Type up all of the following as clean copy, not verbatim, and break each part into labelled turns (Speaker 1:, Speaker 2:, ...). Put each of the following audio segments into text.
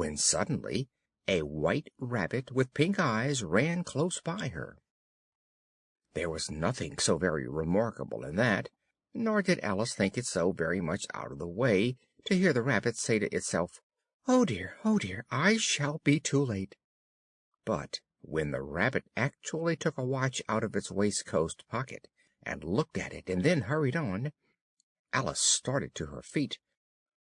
Speaker 1: when suddenly a white rabbit with pink eyes ran close by her. There was nothing so very remarkable in that, nor did Alice think it so very much out of the way to hear the rabbit say to itself, oh dear, I shall be too late." But when the rabbit actually took a watch out of its waistcoat pocket and looked at it and then hurried on, Alice started to her feet,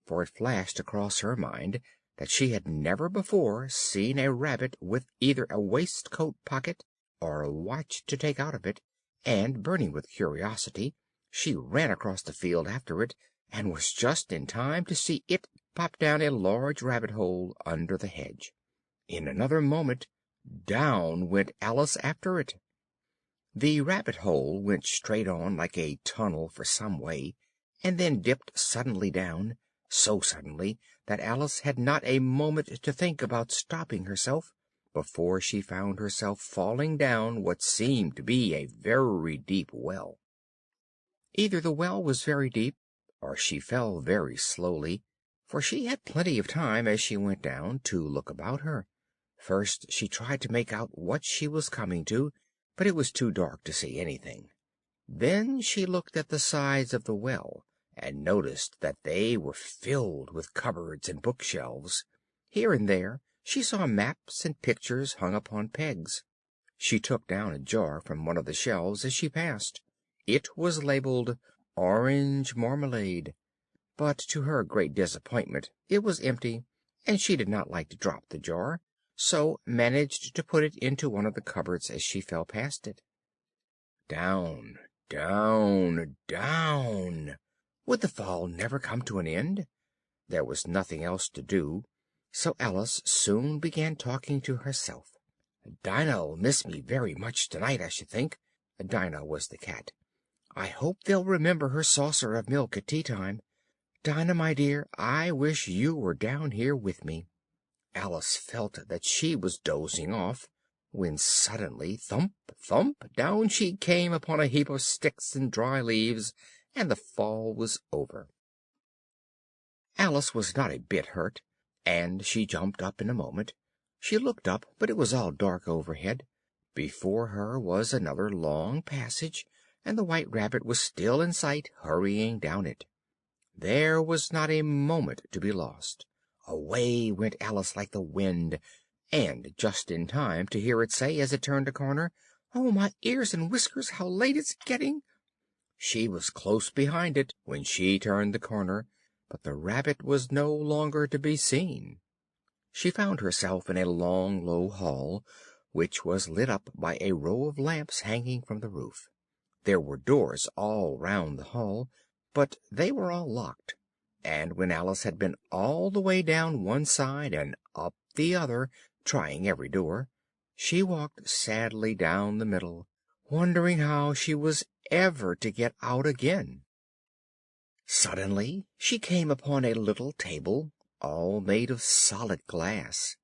Speaker 1: for it flashed across her mind that she had never before seen a rabbit with either a waistcoat pocket or a watch to take out of it, and, burning with curiosity, she ran across the field after it, and was just in time to see it pop down a large rabbit hole under the hedge. In another moment down went Alice after it. The rabbit hole went straight on like a tunnel for some way, and then dipped suddenly down, so suddenly that Alice had not a moment to think about stopping herself, before she found herself falling down what seemed to be a very deep well. Either the well was very deep, or she fell very slowly, for she had plenty of time as she went down to look about her. First she tried to make out what she was coming to, but it was too dark to see anything. Then she looked at the sides of the well, and noticed that they were filled with cupboards and bookshelves. Here and there she saw maps and pictures hung upon pegs. She took down a jar from one of the shelves as she passed. It was labeled "Orange Marmalade," but to her great disappointment it was empty, and she did not like to drop the jar, so managed to put it into one of the cupboards as she fell past it. Down, down, down! Would the fall never come to an end? There was nothing else to do, so Alice soon began talking to herself. "Dinah'll miss me very much to-night, I should think." Dinah was the cat. "I hope they'll remember her saucer of milk at tea-time. Dinah, my dear, I wish you were down here with me." Alice felt that she was dozing off, when suddenly, thump, thump, down she came upon a heap of sticks and dry leaves, and the fall was over. Alice was not a bit hurt, and she jumped up in a moment. She looked up, but it was all dark overhead. Before her was another long passage, and the white rabbit was still in sight, hurrying down it. There was not a moment to be lost. Away went Alice like the wind, and just in time to hear it say, as it turned a corner, "Oh, my ears and whiskers, how late it's getting!" She was close behind it when she turned the corner, but the rabbit was no longer to be seen. She found herself in a long, low hall, which was lit up by a row of lamps hanging from the roof. There were doors all round the hall, but they were all locked, and when Alice had been all the way down one side and up the other, trying every door, she walked sadly down the middle, wondering how she was ever to get out again. Suddenly she came upon a little table, all made of solid glass.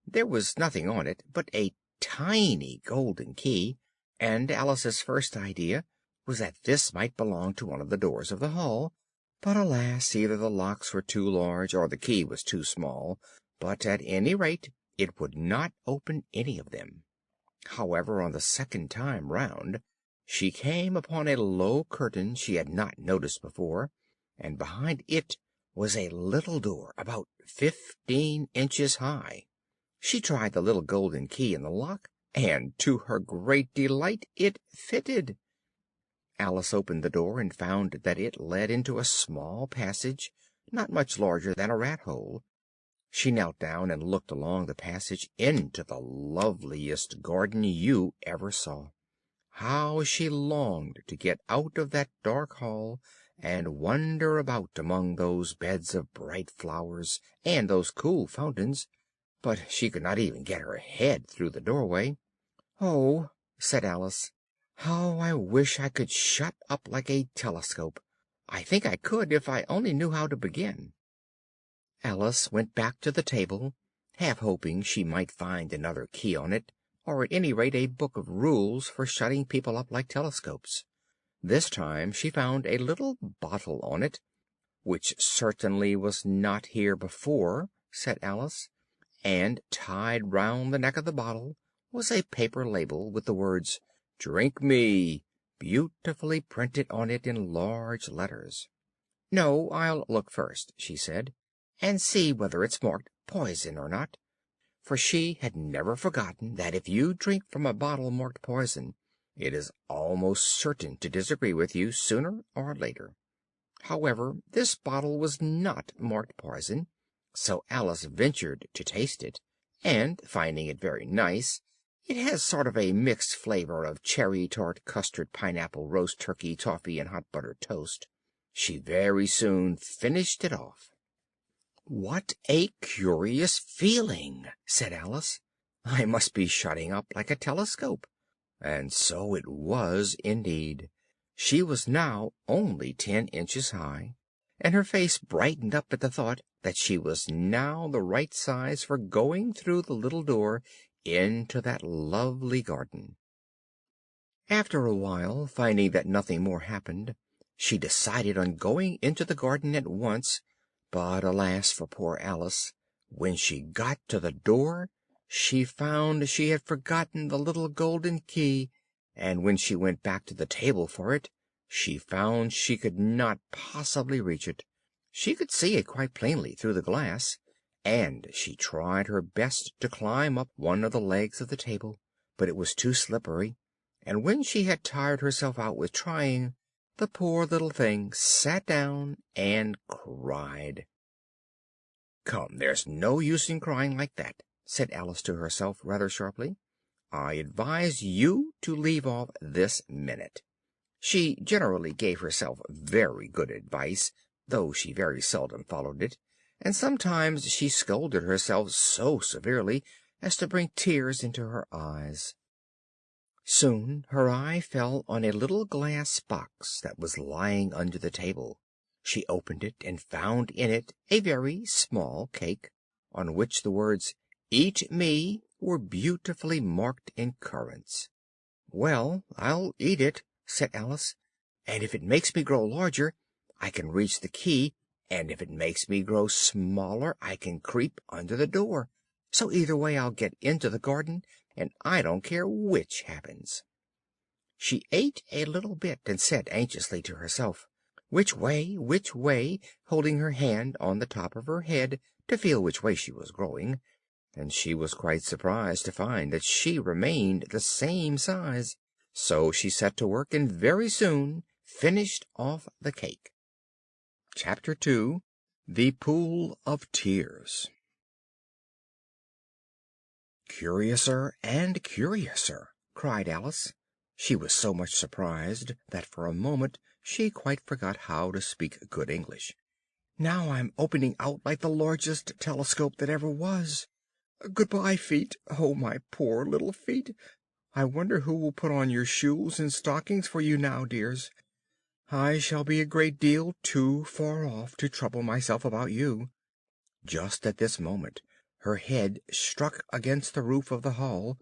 Speaker 1: There was nothing on it but a tiny golden key, and Alice's first idea was that this might belong to one of the doors of the hall, but alas, either the locks were too large or the key was too small, but at any rate it would not open any of them. However, on the second time round she came upon a low curtain she had not noticed before, and behind it was a little door about 15 inches high. She tried the little golden key in the lock, and to her great delight it fitted. Alice opened the door and found that it led into a small passage, not much larger than a rat hole. She knelt down and looked along the passage into the loveliest garden you ever saw. How she longed to get out of that dark hall and wander about among those beds of bright flowers and those cool fountains, but she could not even get her head through the doorway. "Oh," said Alice, "how I wish I could shut up like a telescope! I think I could, if I only knew how to begin." Alice went back to the table, half hoping she might find another key on it, or at any rate a book of rules for shutting people up like telescopes. This time she found a little bottle on it, "which certainly was not here before," said Alice, and tied round the neck of the bottle was a paper label with the words "Drink me" beautifully printed on it in large letters. "No, I'll look first," she said, "and see whether it's marked poison or not," for she had never forgotten that if you drink from a bottle marked poison, it is almost certain to disagree with you sooner or later. However, this bottle was not marked poison, so Alice ventured to taste it, and, finding it very nice, it has sort of a mixed flavor of cherry tart, custard, pineapple, roast turkey, toffee, and hot buttered toast, she very soon finished it off. "What a curious feeling!" said Alice. "I must be shutting up like a telescope." And so it was indeed. She was now only 10 inches high, and her face brightened up at the thought that she was now the right size for going through the little door into that lovely garden. After a while, finding that nothing more happened, she decided on going into the garden at once, but alas for poor Alice! When she got to the door, she found she had forgotten the little golden key, and when she went back to the table for it, she found she could not possibly reach it. She could see it quite plainly through the glass, and she tried her best to climb up one of the legs of the table, but it was too slippery, and when she had tired herself out with trying, the poor little thing sat down and cried. "Come, there's no use in crying like that," said Alice to herself, rather sharply. "I advise you to leave off this minute." She generally gave herself very good advice, though she very seldom followed it, and sometimes she scolded herself so severely as to bring tears into her eyes. Soon her eye fell on a little glass box that was lying under the table. She opened it, and found in it a very small cake, on which the words "Eat me" were beautifully marked in currants. "Well, I'll eat it," said Alice, "and if it makes me grow larger, I can reach the key, and if it makes me grow smaller, I can creep under the door. So either way I'll get into the garden, and I don't care which happens." She ate a little bit, and said anxiously to herself, "Which way?" holding her hand on the top of her head to feel which way she was growing, and she was quite surprised to find that she remained the same size. So she set to work, and very soon finished off the cake. Chapter 2. The Pool of Tears. "Curiouser and curiouser!" cried Alice. She was so much surprised that for a moment she quite forgot how to speak good English. "Now I'm opening out like the largest telescope that ever was. Goodbye, feet. Oh, my poor little feet! I wonder who will put on your shoes and stockings for you now, dears. I shall be a great deal too far off to trouble myself about you." Just at this moment her head struck against the roof of the hall.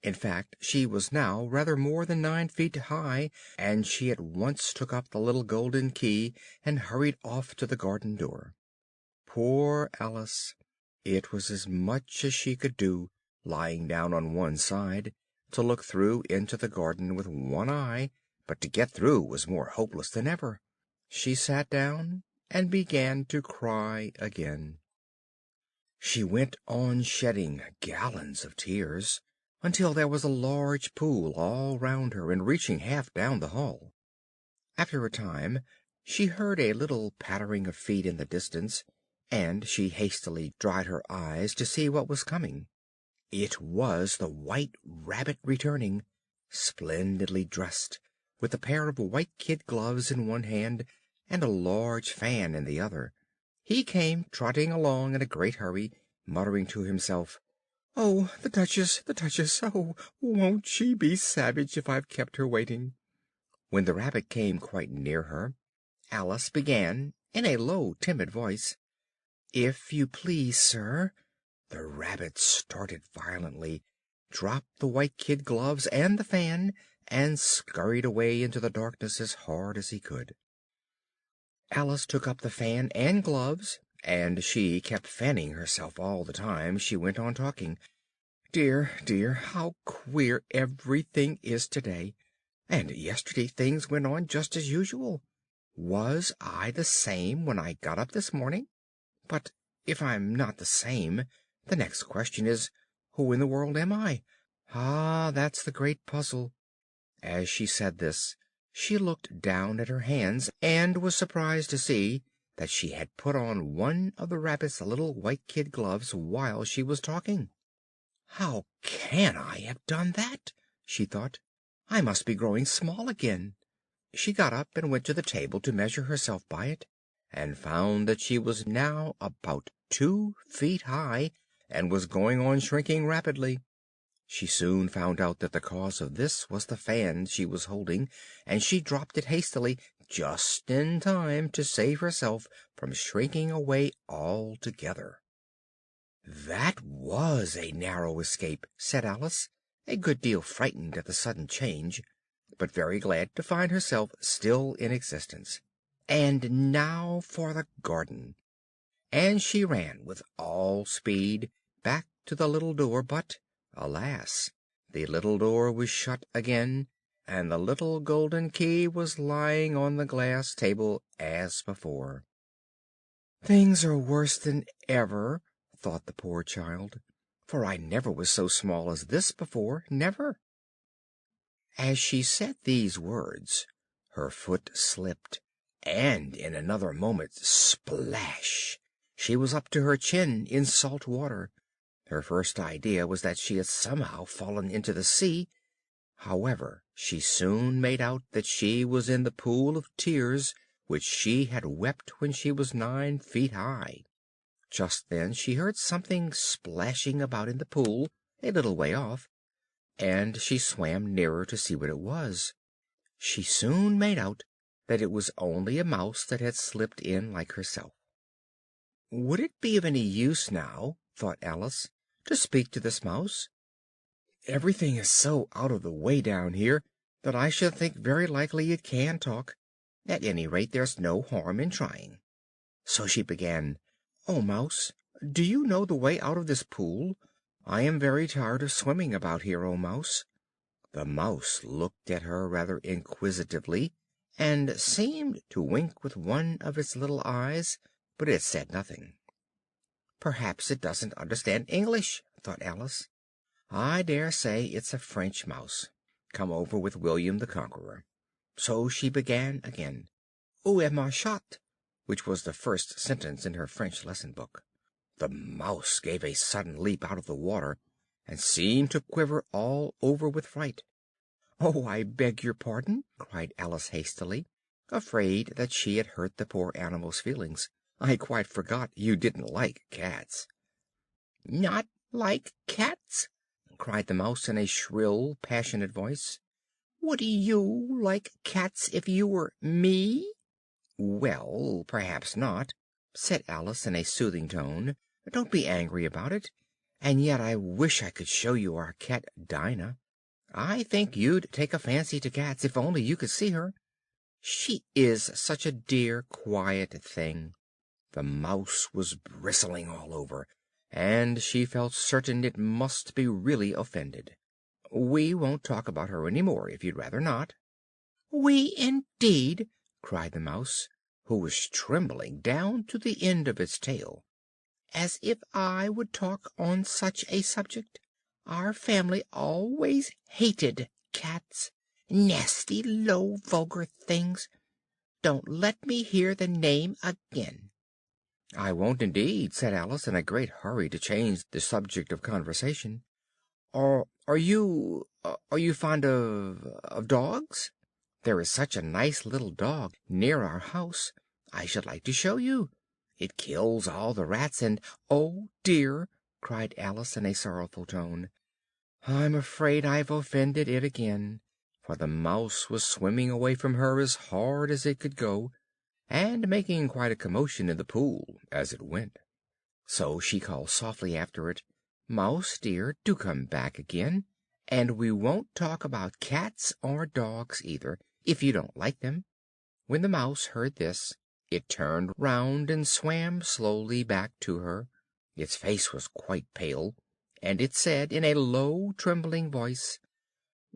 Speaker 1: In fact, she was now rather more than 9 feet high, and she at once took up the little golden key and hurried off to the garden door. Poor Alice! It was as much as she could do, lying down on one side, to look through into the garden with one eye, but to get through was more hopeless than ever. She sat down and began to cry again. She went on shedding gallons of tears, until there was a large pool all round her, and reaching half down the hall. After a time she heard a little pattering of feet in the distance, and she hastily dried her eyes to see what was coming. It was the White Rabbit returning, splendidly dressed, with a pair of white kid gloves in one hand and a large fan in the other. He came trotting along in a great hurry, muttering to himself, "Oh, the Duchess, the Duchess! Oh, won't she be savage if I've kept her waiting?" When the Rabbit came quite near her, Alice began, in a low, timid voice, "If you please, sir." The Rabbit started violently, dropped the white kid gloves and the fan, and scurried away into the darkness as hard as he could. Alice took up the fan and gloves, and she kept fanning herself all the time she went on talking. "Dear, dear, how queer everything is today! And yesterday things went on just as usual. Was I the same when I got up this morning? But if I'm not the same, the next question is, who in the world am I? Ah, that's the great puzzle." As she said this, she looked down at her hands, and was surprised to see that she had put on one of the Rabbit's little white kid gloves while she was talking. "How can I have done that?" she thought. "I must be growing small again." She got up and went to the table to measure herself by it, and found that she was now about 2 feet high, and was going on shrinking rapidly. She soon found out that the cause of this was the fan she was holding, and she dropped it hastily, just in time to save herself from shrinking away altogether. "That was a narrow escape," said Alice, a good deal frightened at the sudden change, but very glad to find herself still in existence. "And now for the garden." And she ran with all speed back to the little door, but, alas, the little door was shut again, and the little golden key was lying on the glass table as before. "Things are worse than ever," thought the poor child, "for I never was so small as this before, never." As she said these words, her foot slipped, and in another moment, splash! She was up to her chin in salt water. Her first idea was that she had somehow fallen into the sea. However, she soon made out that she was in the pool of tears which she had wept when she was 9 feet high. Just then she heard something splashing about in the pool a little way off, and she swam nearer to see what it was. She soon made out that it was only a mouse that had slipped in like herself. "Would it be of any use now," thought Alice, "to speak to this mouse? Everything is so out of the way down here that I should think very likely it can talk. At any rate, there's no harm in trying." So she began, "Oh, Mouse, do you know the way out of this pool? I am very tired of swimming about here, oh Mouse." The mouse looked at her rather inquisitively, and seemed to wink with one of its little eyes, but it said nothing. "Perhaps it doesn't understand English," thought Alice. "I dare say it's a French mouse, come over with William the Conqueror." So she began again, "Où est ma chatte?" which was the first sentence in her French lesson book. The mouse gave a sudden leap out of the water, and seemed to quiver all over with fright. "Oh, I beg your pardon!" cried Alice hastily, afraid that she had hurt the poor animal's feelings. "I quite forgot you didn't like cats." "Not like cats!" cried the mouse in a shrill, passionate voice. "Would you like cats if you were me?" "Well, perhaps not," said Alice in a soothing tone. "Don't be angry about it. And yet I wish I could show you our cat Dinah. I think you'd take a fancy to cats if only you could see her. She is such a dear, quiet thing." The mouse was bristling all over, and she felt certain it must be really offended. "We won't talk about her any more, if you'd rather not." "We, indeed!" cried the mouse, who was trembling down to the end of its tail. "As if I would talk on such a subject! Our family always hated cats. Nasty, low, vulgar things! Don't let me hear the name again." "I won't indeed," said Alice, in a great hurry to change the subject of conversation. Are you fond of dogs? There is such a nice little dog near our house. I should like to show you. It kills all the rats, and—" "Oh dear!" cried Alice in a sorrowful tone. "I'm afraid I've offended it again," for the mouse was swimming away from her as hard as it could go, and making quite a commotion in the pool as it went. So she called softly after it, "Mouse dear, do come back again, and we won't talk about cats or dogs either, if you don't like them." When the mouse heard this, It turned round and swam slowly back to her. Its face was quite pale, and it said in a low, trembling voice,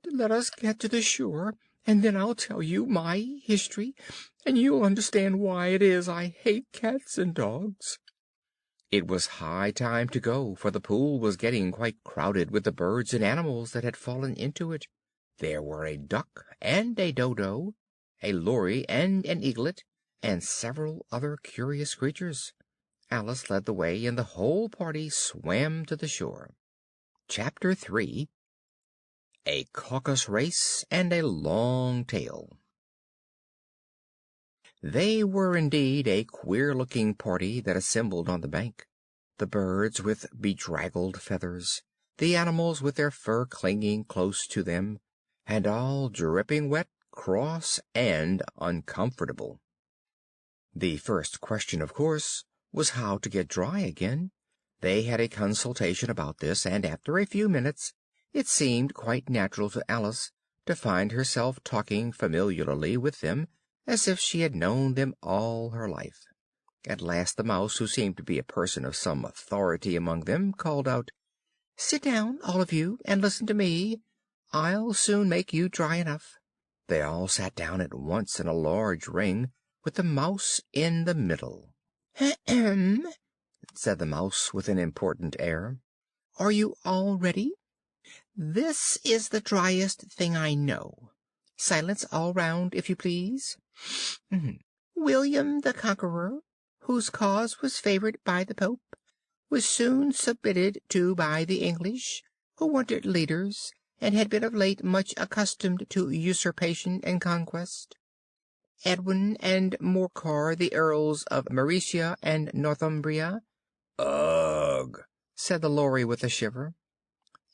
Speaker 1: "Let us get to the shore, and then I'll tell you my history, and you'll understand why it is I hate cats and dogs." It was high time to go, for the pool was getting quite crowded with the birds and animals that had fallen into it. There were a duck and a dodo, a lory and an eaglet, and several other curious creatures. Alice led the way, and the whole party swam to the shore. Chapter 3. A Caucus Race and a Long Tale. They were indeed a queer-looking party that assembled on the bank. The birds with bedraggled feathers, the animals with their fur clinging close to them, and all dripping wet, cross, and uncomfortable. The first question, of course, was how to get dry again. They had a consultation about this, and after a few minutes it seemed quite natural to Alice to find herself talking familiarly with them, as if she had known them all her life. At last the Mouse, who seemed to be a person of some authority among them, called out, "Sit down, all of you, and listen to me. I'll soon make you dry enough." They all sat down at once in a large ring, with the Mouse in the middle. "Ahem!" said the Mouse with an important air. "Are you all ready? This is the driest thing I know. Silence all round, if you please. William the Conqueror, whose cause was favored by the Pope, was soon submitted to by the English, who wanted leaders, and had been of late much accustomed to usurpation and conquest. Edwin and Morcar, the Earls of Mercia and Northumbria." "Ugh!" said the Lory with a shiver.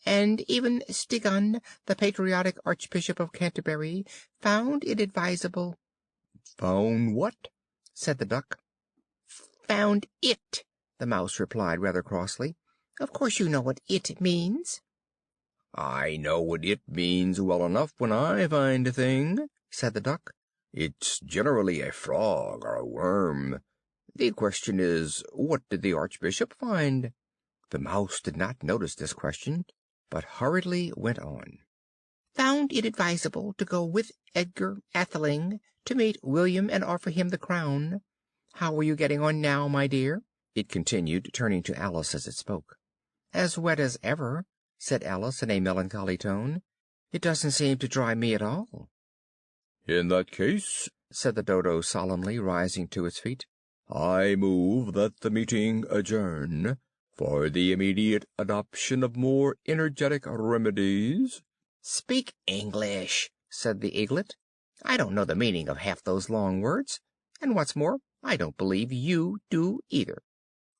Speaker 1: "And even Stigand, the patriotic Archbishop of Canterbury, found it advisable." "Found what?" said the Duck. "Found it," the Mouse replied rather crossly. "Of course you know what it means." "I know what it means well enough when I find a thing," said the Duck. "It's generally a frog or a worm. The question is, what did the Archbishop find?" The Mouse did not notice this question, but hurriedly went on. "Found it advisable to go with Edgar Atheling to meet William and offer him the crown. How are you getting on now, my dear?" it continued, turning to Alice as it spoke. "As wet as ever," said Alice in a melancholy tone. "It doesn't seem to dry me at all." "In that case," said the Dodo solemnly, rising to its feet, "I move that the meeting adjourn, for the immediate adoption of more energetic remedies." "Speak English," said the Eaglet. "I don't know the meaning of half those long words, and what's more, I don't believe you do either."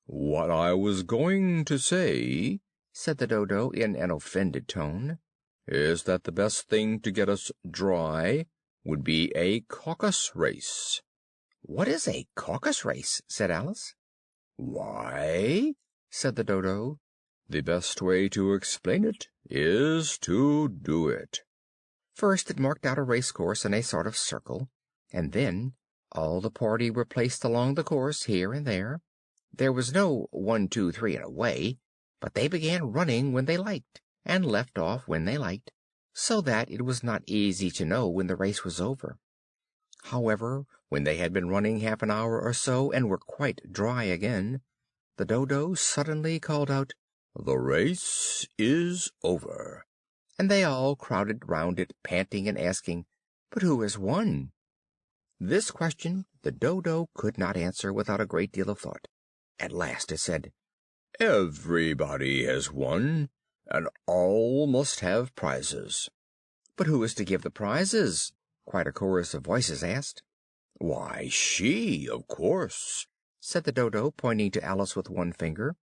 Speaker 1: "What I was going to say," said the Dodo in an offended tone, "is that the best thing to get us dry would be a caucus race." "What is a caucus race?" said Alice. "Why," said the Dodo, "the best way to explain it is to do it." First it marked out a race course in a sort of circle, and then all the party were placed along the course, here and there. There was no 1, 2, 3 and away, but they began running when they liked, and left off when they liked, so that it was not easy to know when the race was over. However, when they had been running half an hour or so, and were quite dry again, the Dodo suddenly called out, "The race is over!" and they all crowded round it, panting and asking, "But who has won?" This question the Dodo could not answer without a great deal of thought. At last it said, "Everybody has won, and all must have prizes." "But who is to give the prizes?" quite a chorus of voices asked. "Why, she, of course," said the Dodo, pointing to Alice with one finger,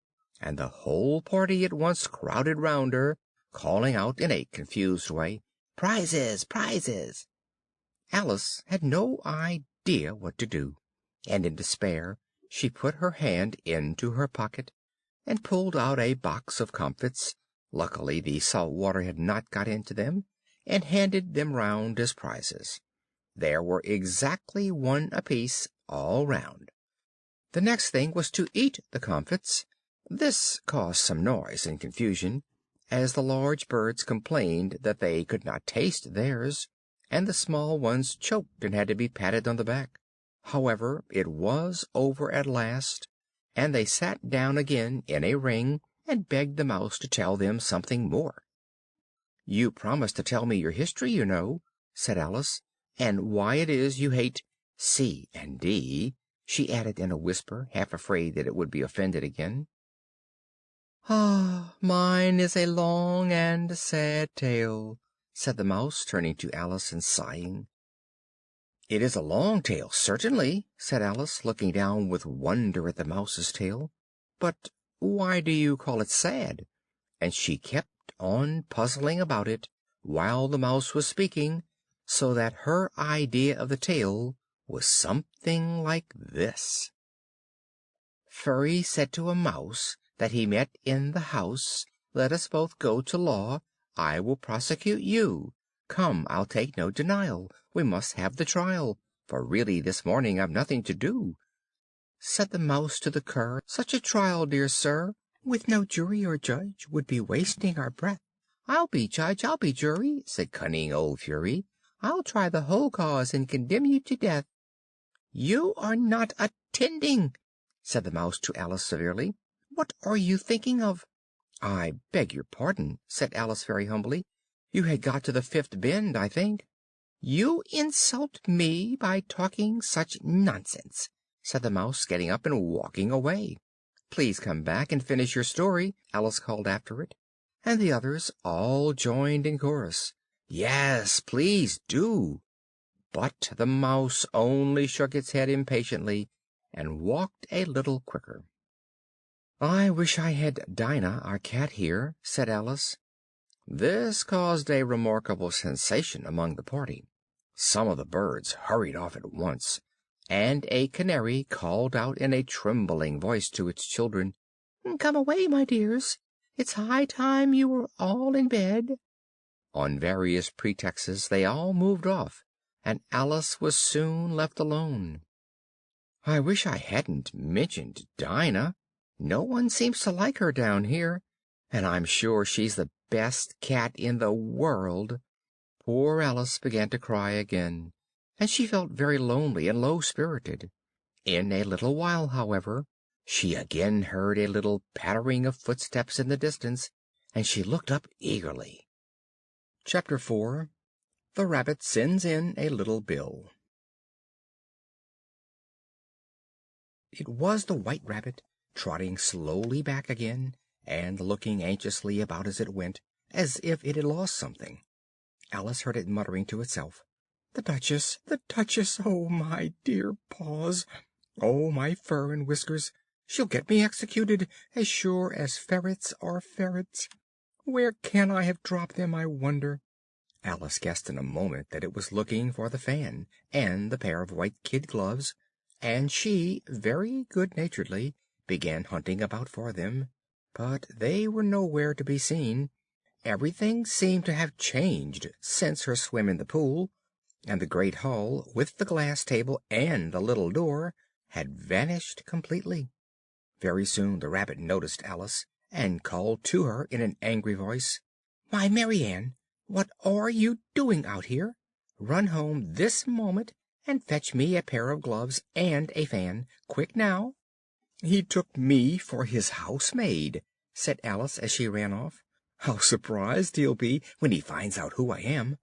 Speaker 1: and the whole party at once crowded round her, calling out in a confused way, "Prizes! Prizes!" Alice had no idea what to do, and in despair she put her hand into her pocket and pulled out a box of comfits (luckily the salt water had not got into them), and handed them round as prizes. There were exactly one apiece all round. The next thing was to eat the comfits. This caused some noise and confusion, as the large birds complained that they could not taste theirs, and the small ones choked and had to be patted on the back. However, it was over at last, and they sat down again in a ring and begged the Mouse to tell them something more. "You promised to tell me your history, you know," said Alice, "and why it is you hate C and D," she added in a whisper, half afraid that it would be offended again. "Ah, mine is a long and sad tale," said the Mouse, turning to Alice and sighing. "It is a long tale, certainly," said Alice, looking down with wonder at the Mouse's tail. "But why do you call it sad?" And she kept on puzzling about it while the Mouse was speaking, so that her idea of the tale was something like this: Furry said to a Mouse that he met in the house, "Let us both go to law. I will prosecute you. Come, I'll take no denial. We must have the trial, for really this morning I've nothing to do." Said the Mouse to the Cur, "Such a trial, dear sir, with no jury or judge, would be wasting our breath." "I'll be judge, I'll be jury," said cunning old Fury. "I'll try the whole cause and condemn you to death." "You are not attending," said the Mouse to Alice severely. "What are you thinking of?" "I beg your pardon," said Alice very humbly. "You had got to the fifth bend, I think." "You insult me by talking such nonsense," said the Mouse, getting up and walking away. "Please come back and finish your story," Alice called after it, and the others all joined in chorus: "Yes, please do." But the Mouse only shook its head impatiently and walked a little quicker. "I wish I had Dinah, our cat, here," said Alice. This caused a remarkable sensation among the party. Some of the birds hurried off at once, and a canary called out in a trembling voice to its children, "Come away, my dears. It's high time you were all in bed." On various pretexts they all moved off, and Alice was soon left alone. "I wish I hadn't mentioned Dinah. No one seems to like her down here, and I'm sure she's the best cat in the world." Poor Alice began to cry again, and she felt very lonely and low-spirited. In a little while, however, she again heard a little pattering of footsteps in the distance, and she looked up eagerly. Chapter 4. The Rabbit Sends in a Little Bill. It was the White Rabbit, trotting slowly back again, and looking anxiously about as it went, as if it had lost something. Alice heard it muttering to itself, "The Duchess! The Duchess! Oh, my dear paws! Oh, my fur and whiskers! She'll get me executed, as sure as ferrets are ferrets! Where can I have dropped them, I wonder?" Alice guessed in a moment that it was looking for the fan and the pair of white kid gloves, and she, very good-naturedly, began hunting about for them, but they were nowhere to be seen. Everything seemed to have changed since her swim in the pool, and the great hall, with the glass table and the little door, had vanished completely. Very soon the Rabbit noticed Alice, and called to her in an angry voice, "Why, Mary Ann, what are you doing out here? Run home this moment and fetch me a pair of gloves and a fan. Quick now!" "He took me for his housemaid," said Alice as she ran off. "How surprised he'll be when he finds out who I am."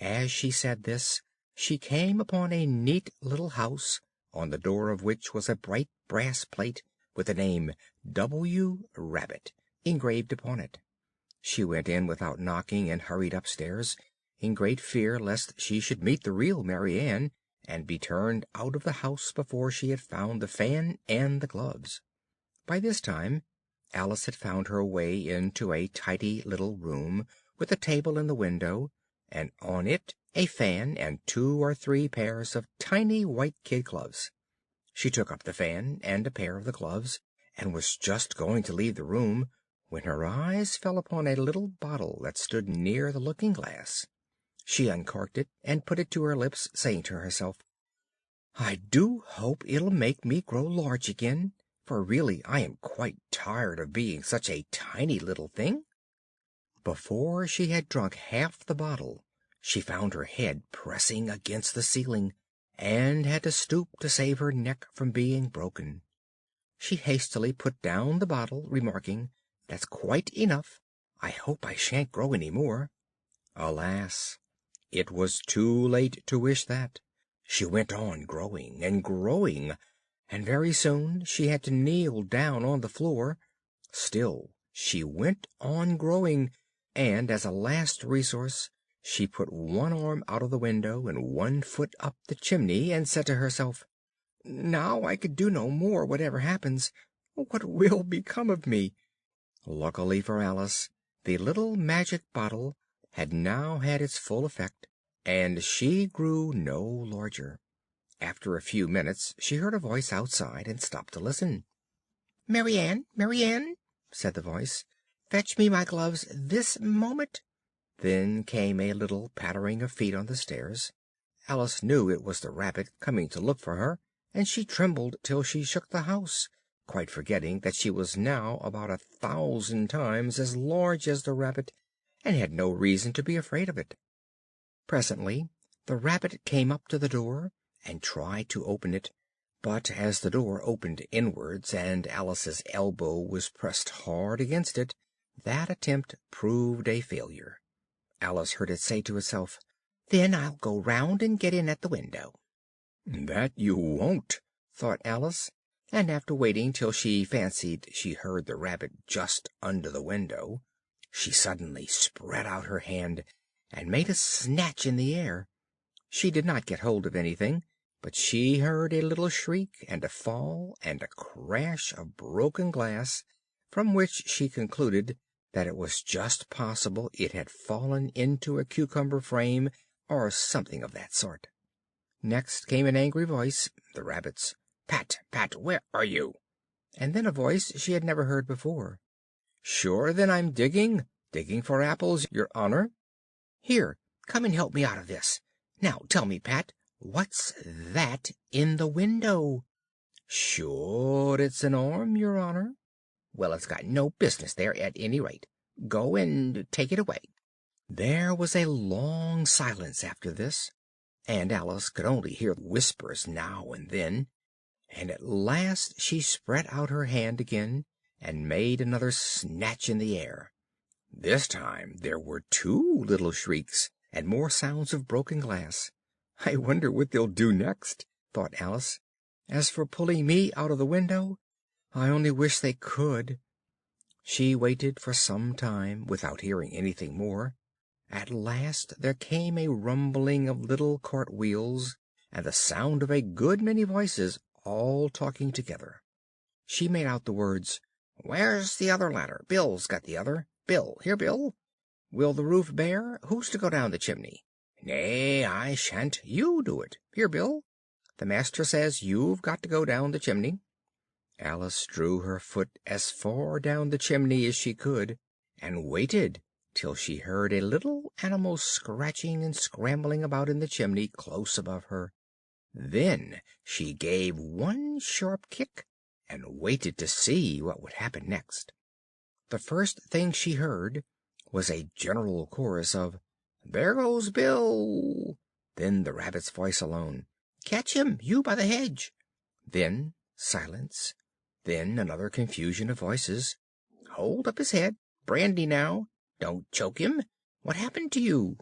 Speaker 1: As she said this, she came upon a neat little house, on the door of which was a bright brass plate with the name W. Rabbit engraved upon it. She went in without knocking, and hurried upstairs, in great fear lest she should meet the real Mary Ann, and be turned out of the house before she had found the fan and the gloves. By this time Alice had found her way into a tidy little room, with a table in the window, and on it a fan and 2 or 3 pairs of tiny white kid gloves. She took up the fan and a pair of the gloves, and was just going to leave the room, when her eyes fell upon a little bottle that stood near the looking-glass. She uncorked it and put it to her lips, saying to herself, "I do hope it'll make me grow large again, for really I am quite tired of being such a tiny little thing." Before she had drunk half the bottle, she found her head pressing against the ceiling, and had to stoop to save her neck from being broken. She hastily put down the bottle, remarking, "That's quite enough. I hope I shan't grow any more." Alas! It was too late to wish that. She went on growing and growing, and very soon she had to kneel down on the floor. Still she went on growing, and as a last resource she put one arm out of the window and one foot up the chimney, and said to herself, "Now I can do no more, whatever happens. What will become of me?" Luckily for Alice, the little magic bottle had now had its full effect, and she grew no larger. After a few minutes she heard a voice outside, and stopped to listen. "Mary Ann, Mary Ann," said the voice, "fetch me my gloves this moment." Then came a little pattering of feet on the stairs. Alice knew it was the Rabbit coming to look for her, and she trembled till she shook the house, quite forgetting that she was now about 1,000 times as large as the Rabbit, and had no reason to be afraid of it. Presently the Rabbit came up to the door and tried to open it, but as the door opened inwards, and Alice's elbow was pressed hard against it, that attempt proved a failure. Alice heard it say to itself, "Then I'll go round and get in at the window." "That you won't," thought Alice, and after waiting till she fancied she heard the Rabbit just under the window, she suddenly spread out her hand and made a snatch in the air. She did not get hold of anything, but she heard a little shriek, and a fall, and a crash of broken glass, from which she concluded that it was just possible it had fallen into a cucumber frame, or something of that sort. Next came an angry voice, the Rabbit's. "Pat, Pat, where are you?" And then a voice she had never heard before. "Sure, then I'm digging for apples, your honor." "Here, come and help me out of this. Now tell me, Pat, what's that in the window?" "Sure, it's an arm, your honor." "Well, it's got no business there, at any rate. Go and take it away." There was a long silence after this, and Alice could only hear whispers now and then, and at last she spread out her hand again and made another snatch in the air. This time there were 2 little shrieks, and more sounds of broken glass. "I wonder what they'll do next," thought Alice. "As for pulling me out of the window, I only wish they could." She waited for some time without hearing anything more. At last there came a rumbling of little cart wheels, and the sound of a good many voices, all talking together. She made out the words, "Where's the other ladder? Bill's got the other. Bill, here, Bill. Will the roof bear? Who's to go down the chimney? Nay, I shan't. You do it. Here, Bill. The master says you've got to go down the chimney." Alice drew her foot as far down the chimney as she could, and waited till she heard a little animal scratching and scrambling about in the chimney close above her. Then she gave one sharp kick, and waited to see what would happen next. The first thing she heard was a general chorus of "There goes Bill!" Then the Rabbit's voice alone, "Catch him, you by the hedge!" Then silence. Then another confusion of voices. "Hold up his head! Brandy now! Don't choke him! What happened to you?"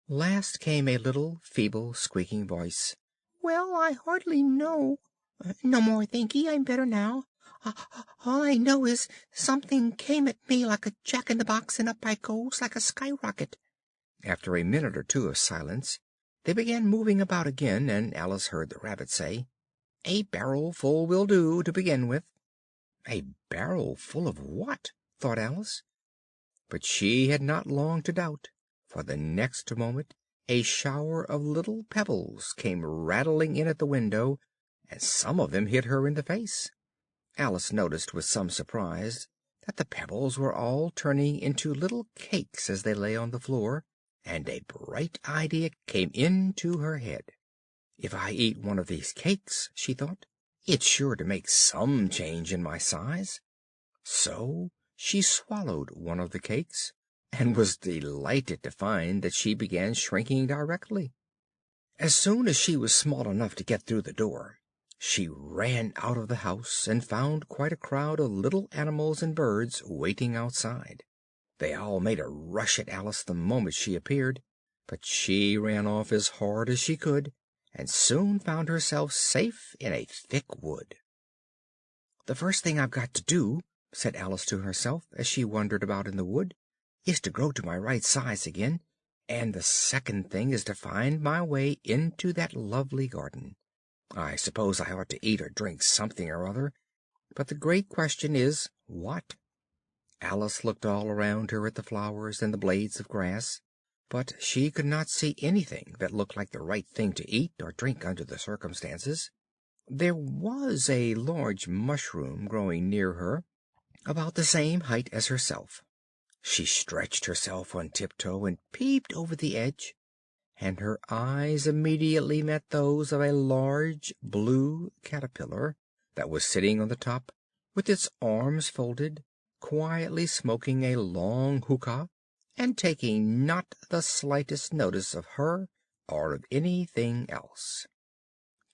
Speaker 1: Last came a little feeble squeaking voice. "Well, I hardly know. No more, thank'ee. I'm better now. All I know is something came at me like a jack-in-the-box, and up I goes like a skyrocket." After a minute or two of silence, they began moving about again, and Alice heard the Rabbit say, "A barrel full will do, to begin with." A barrel full of what? thought Alice. But she had not long to doubt, for the next moment a shower of little pebbles came rattling in at the window, and some of them hit her in the face. Alice noticed with some surprise that the pebbles were all turning into little cakes as they lay on the floor, and a bright idea came into her head. "If I eat one of these cakes," she thought, "it's sure to make some change in my size." So she swallowed one of the cakes, and was delighted to find that she began shrinking directly. As soon as she was small enough to get through the door, she ran out of the house, and found quite a crowd of little animals and birds waiting outside. They all made a rush at Alice the moment she appeared, but she ran off as hard as she could, and soon found herself safe in a thick wood. "The first thing I've got to do," said Alice to herself, as she wandered about in the wood, "is to grow to my right size again, and the second thing is to find my way into that lovely garden. I suppose I ought to eat or drink something or other, but the great question is, what?" Alice looked all around her at the flowers and the blades of grass, but she could not see anything that looked like the right thing to eat or drink under the circumstances. There was a large mushroom growing near her, about the same height as herself. She stretched herself on tiptoe and peeped over the edge, and her eyes immediately met those of a large blue caterpillar that was sitting on the top, with its arms folded, quietly smoking a long hookah, and taking not the slightest notice of her or of anything else.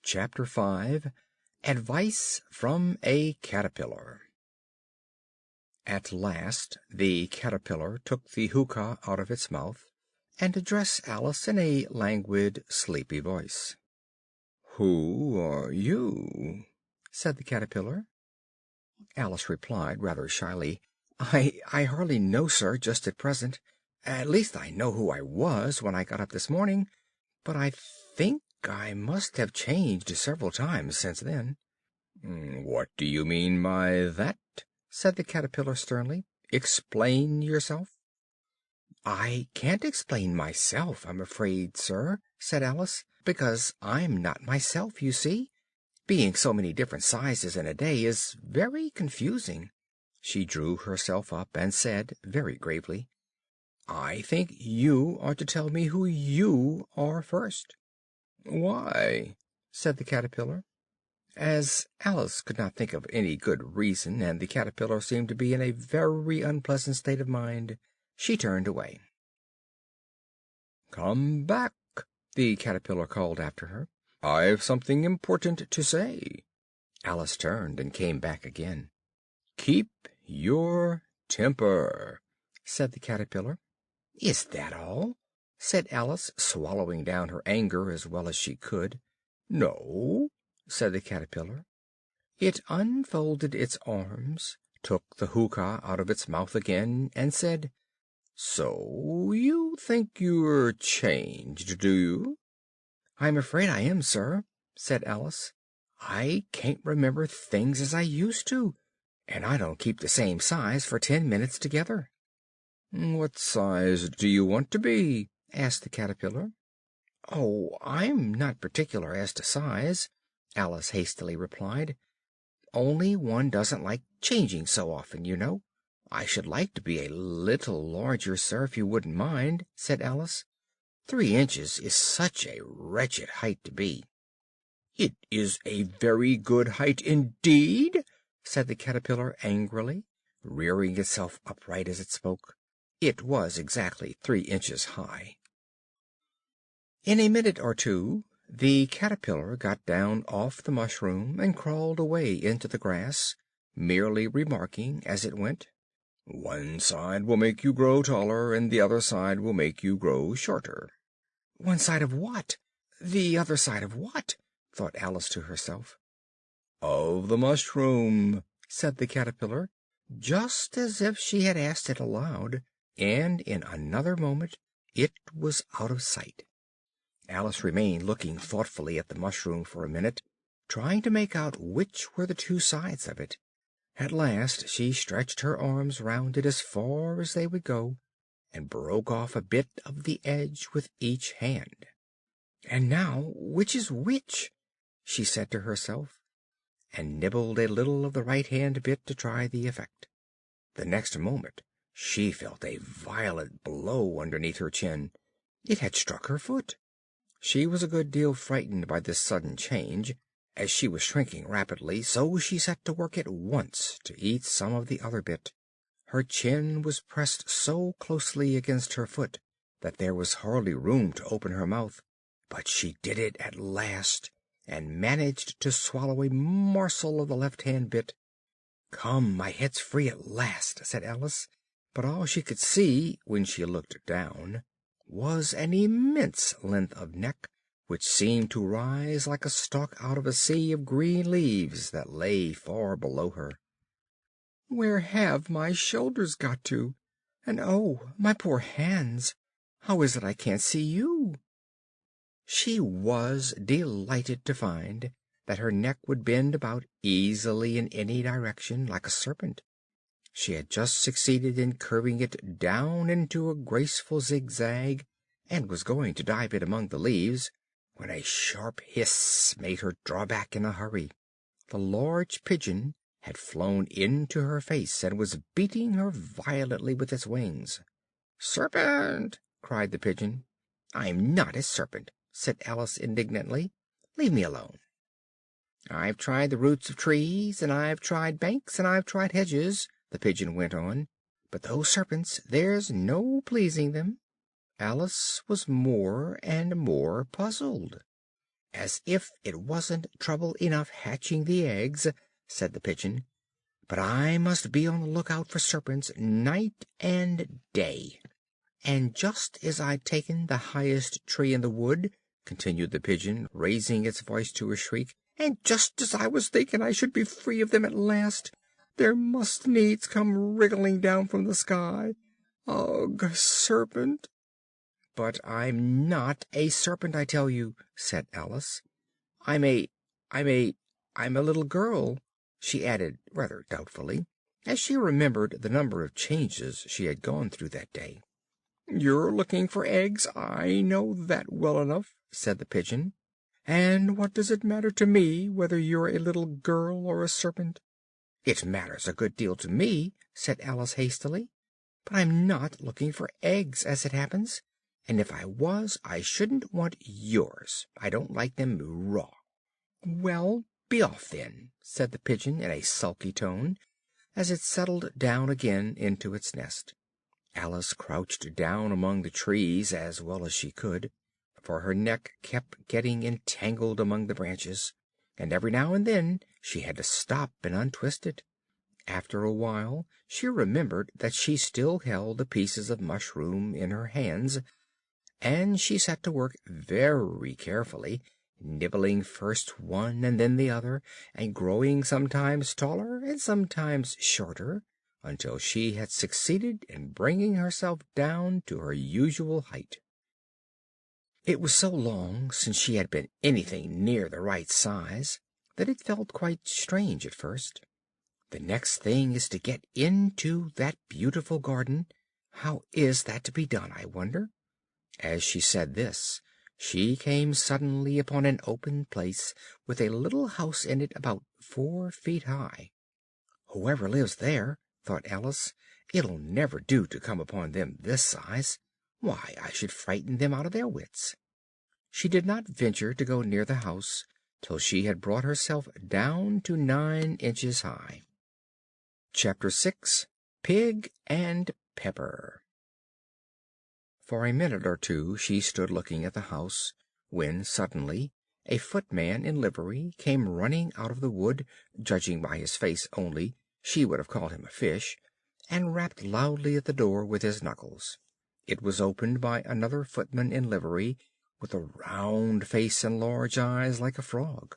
Speaker 1: Chapter 5. Advice from a Caterpillar. At last the caterpillar took the hookah out of its mouth, and addressed Alice in a languid, sleepy voice. "Who are you?" said the caterpillar. Alice replied rather shyly, I hardly know, sir, just at present. At least I know who I was when I got up this morning, but I think I must have changed several times since then." "What do you mean by that?" said the caterpillar sternly. "Explain yourself." "I can't explain myself, I'm afraid, sir," said Alice, "because I'm not myself, you see. Being so many different sizes in a day is very confusing." She drew herself up and said very gravely, "I think you ought to tell me who you are first." "Why?" said the caterpillar. As Alice could not think of any good reason, and the caterpillar seemed to be in a very unpleasant state of mind, she turned away. "Come back," the caterpillar called after her. "I've something important to say." Alice turned and came back again. "Keep your temper," said the caterpillar. "Is that all?" said Alice, swallowing down her anger as well as she could. "No," said the caterpillar. It unfolded its arms, took the hookah out of its mouth again, and said, "So you think you're changed, do you?" "I'm afraid I am, sir," said Alice. "I can't remember things as I used to, and I don't keep the same size for 10 minutes together." "What size do you want to be?" asked the caterpillar. "Oh, I'm not particular as to size," Alice hastily replied. "Only one doesn't like changing so often, you know. I should like to be a little larger, sir, if you wouldn't mind," said Alice. 3 inches is such a wretched height to be." "It is a very good height indeed," said the caterpillar angrily, rearing itself upright as it spoke. It was exactly 3 inches high. In a minute or two the caterpillar got down off the mushroom and crawled away into the grass, merely remarking as it went, "One side will make you grow taller, and the other side will make you grow shorter." "One side of what? The other side of what?" thought Alice to herself. "Of the mushroom," said the caterpillar, just as if she had asked it aloud, and in another moment it was out of sight. Alice remained looking thoughtfully at the mushroom for a minute, trying to make out which were the two sides of it. At last she stretched her arms round it as far as they would go, and broke off a bit of the edge with each hand. "And now, which is which?" she said to herself, and nibbled a little of the right hand bit to try the effect. The next moment she felt a violent blow underneath her chin. It had struck her foot. She was a good deal frightened by this sudden change, as she was shrinking rapidly, so she set to work at once to eat some of the other bit. Her chin was pressed so closely against her foot that there was hardly room to open her mouth, but she did it at last, and managed to swallow a morsel of the left-hand bit. "Come, my head's free at last," said Alice, but all she could see, when she looked down, was an immense length of neck, which seemed to rise like a stalk out of a sea of green leaves that lay far below her. "Where have my shoulders got to? And oh, my poor hands! How is it I can't see you?" She was delighted to find that her neck would bend about easily in any direction, like a serpent. She had just succeeded in curving it down into a graceful zigzag, and was going to dive it among the leaves, when a sharp hiss made her draw back in a hurry. The large pigeon had flown into her face, and was beating her violently with its wings. "Serpent!" cried the pigeon. "I'm not a serpent," said Alice indignantly. "Leave me alone." "I've tried the roots of trees, and I've tried banks, and I've tried hedges," the pigeon went on, "but those serpents, there's no pleasing them." Alice was more and more puzzled. "As if it wasn't trouble enough hatching the eggs," said the pigeon, "but I must be on the lookout for serpents night and day. And just as I'd taken the highest tree in the wood," continued the pigeon, raising its voice to a shriek, "and just as I was thinking I should be free of them at last, there must needs come wriggling down from the sky. Ugh, serpent!" "But I'm not a serpent, I tell you," said Alice. I'm a I'm a little girl," she added rather doubtfully, as she remembered the number of changes she had gone through that day. "You're looking for eggs, I know that well enough," said the pigeon. "And what does it matter to me whether you're a little girl or a serpent?" "It matters a good deal to me," said Alice hastily, "but I'm not looking for eggs, as it happens, and if I was I shouldn't want yours. I don't like them raw." "Well, be off then," said the pigeon in a sulky tone, as it settled down again into its nest. Alice crouched down among the trees as well as she could, for her neck kept getting entangled among the branches, and every now and then she had to stop and untwist it. After a while she remembered that she still held the pieces of mushroom in her hands, and she set to work very carefully, nibbling first one and then the other, and growing sometimes taller and sometimes shorter, until she had succeeded in bringing herself down to her usual height. It was so long since she had been anything near the right size that it felt quite strange at first. "The next thing is to get into that beautiful garden. How is that to be done, I wonder?" As she said this, she came suddenly upon an open place with a little house in it about 4 feet high. "Whoever lives there," thought Alice, "it'll never do to come upon them this size. Why, I should frighten them out of their wits." She did not venture to go near the house till she had brought herself down to 9 inches high. Chapter 6. Pig and Pepper. For a minute or two she stood looking at the house, when suddenly a footman in livery came running out of the wood. Judging by his face only, she would have called him a fish, and rapped loudly at the door with his knuckles. It was opened by another footman in livery, with a round face and large eyes like a frog.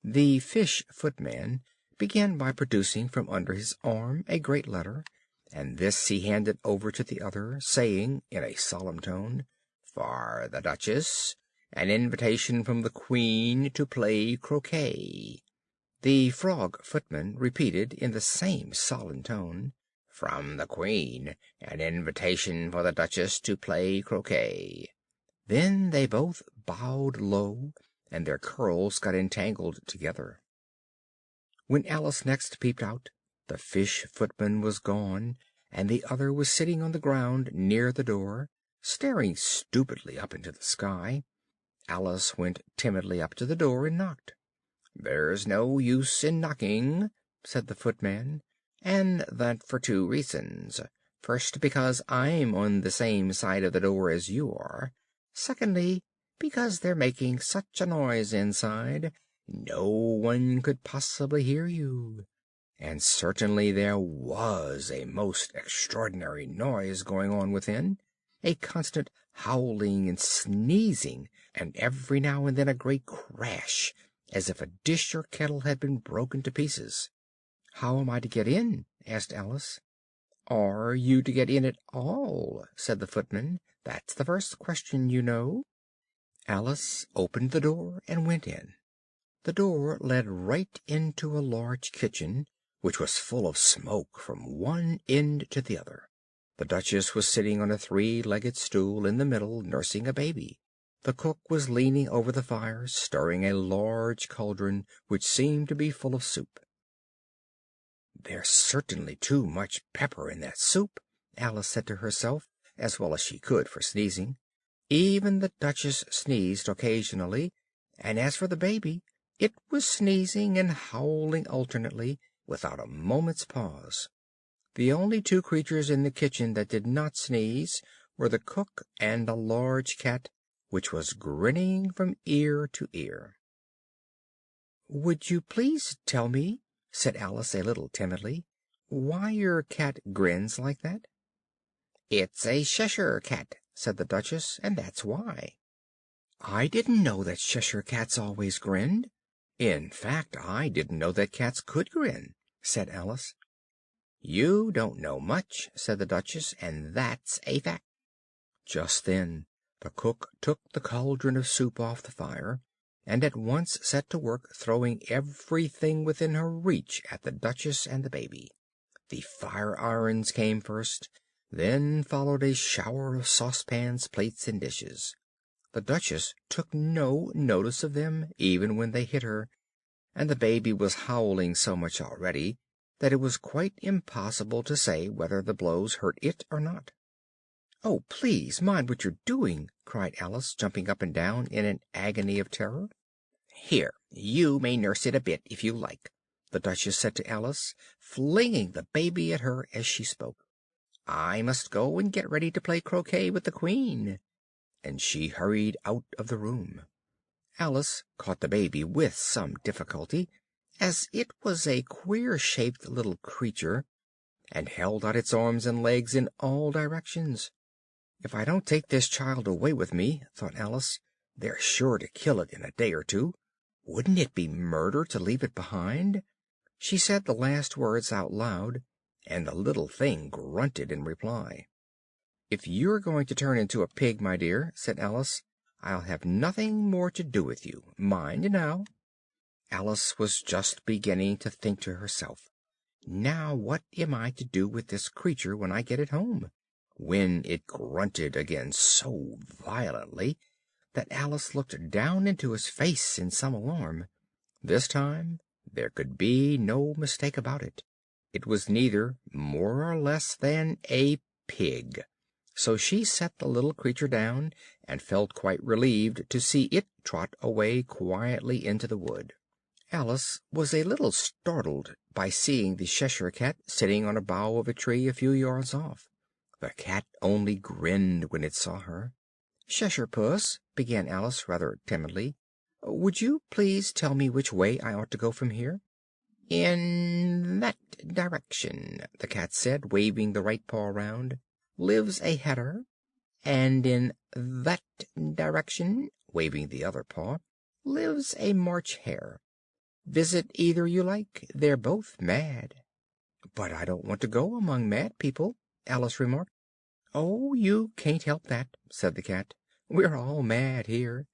Speaker 1: The fish footman began by producing from under his arm a great letter, and this he handed over to the other, saying in a solemn tone, "For the Duchess, an invitation from the Queen to play croquet." The frog footman repeated in the same solemn tone, "From the Queen, an invitation for the Duchess to play croquet." Then they both bowed low, and their curls got entangled together. When Alice next peeped out, the fish footman was gone, and the other was sitting on the ground near the door, Staring stupidly up into the sky, Alice went timidly up to the door and knocked. "There's no use in knocking," said the footman, "and that for two reasons. First, because I'm on the same side of the door as you are. Secondly, because they're making such a noise inside, no one could possibly hear you." And certainly there was a most extraordinary noise going on within, a constant howling and sneezing, and every now and then a great crash, as if a dish or kettle had been broken to pieces. "How am I to get in?" asked Alice. "Are you to get in at all?" said the footman. "That's the first question, you know." Alice opened the door and went in. The door led right into a large kitchen, which was full of smoke from one end to the other. The Duchess was sitting on a three-legged stool in the middle, nursing a baby. The cook was leaning over the fire, stirring a large cauldron which seemed to be full of soup. "There's certainly too much pepper in that soup," Alice said to herself, as well as she could for sneezing. Even the Duchess sneezed occasionally, and as for the baby, it was sneezing and howling alternately, without a moment's pause. The only two creatures in the kitchen that did not sneeze were the cook and a large cat, which was grinning from ear to ear. "Would you please tell me," said Alice a little timidly, "why your cat grins like that?" "It's a Cheshire cat," said the Duchess, "and that's why." "I didn't know that Cheshire cats always grinned. In fact, I didn't know that cats could grin," said Alice. "You don't know much," said the Duchess, "and that's a fact." Just then the cook took the cauldron of soup off the fire, and at once set to work throwing everything within her reach at the Duchess and the baby. The fire irons came first, then followed a shower of saucepans, plates, and dishes. The Duchess took no notice of them, even when they hit her, and the baby was howling so much already that it was quite impossible to say whether the blows hurt it or not. "Oh, please mind what you're doing!" cried Alice, jumping up and down in an agony of terror. "Here, you may nurse it a bit if you like," the Duchess said to Alice, flinging the baby at her as she spoke. "I must go and get ready to play croquet with the Queen." And she hurried out of the room. Alice caught the baby with some difficulty, as it was a queer-shaped little creature, and held out its arms and legs in all directions. "If I don't take this child away with me," thought Alice, "they're sure to kill it in a day or two. Wouldn't it be murder to leave it behind?" She said the last words out loud, and the little thing grunted in reply. "If you're going to turn into a pig, my dear," said Alice, "I'll have nothing more to do with you. Mind now." Alice was just beginning to think to herself, "Now what am I to do with this creature when I get it home?" when it grunted again so violently that Alice looked down into its face in some alarm. This time there could be no mistake about it. It was neither more or less than a pig. So she set the little creature down, and felt quite relieved to see it trot away quietly into the wood. Alice was a little startled by seeing the Cheshire cat sitting on a bough of a tree a few yards off. The cat only grinned when it saw her. "Cheshire Puss," began Alice rather timidly, "would you please tell me which way I ought to go from here?" "In that direction," the cat said, waving the right paw round, "lives a hatter, and in that direction," waving the other paw, "lives a March hare. Visit either you like. They're both mad." "But I don't want to go among mad people," Alice remarked. "Oh, you can't help that," said the cat. "We're all mad here.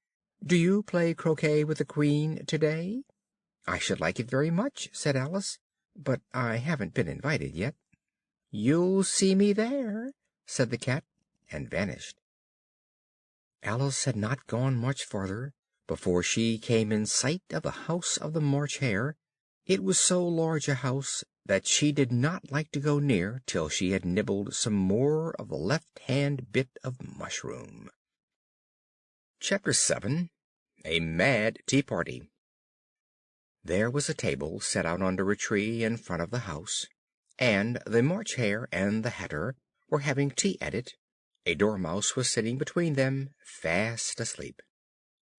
Speaker 1: Do you play croquet with the Queen to-day?" "I should like it very much," said Alice, "but I haven't been invited yet." "You'll see me there," said the cat, and vanished. Alice had not gone much farther before she came in sight of the house of the March Hare. It was so large a house that she did not like to go near till she had nibbled some more of the left-hand bit of mushroom. Chapter 7. A Mad Tea Party. There was a table set out under a tree in front of the house, and the March Hare and the Hatter were having tea at it. A Dormouse was sitting between them, fast asleep.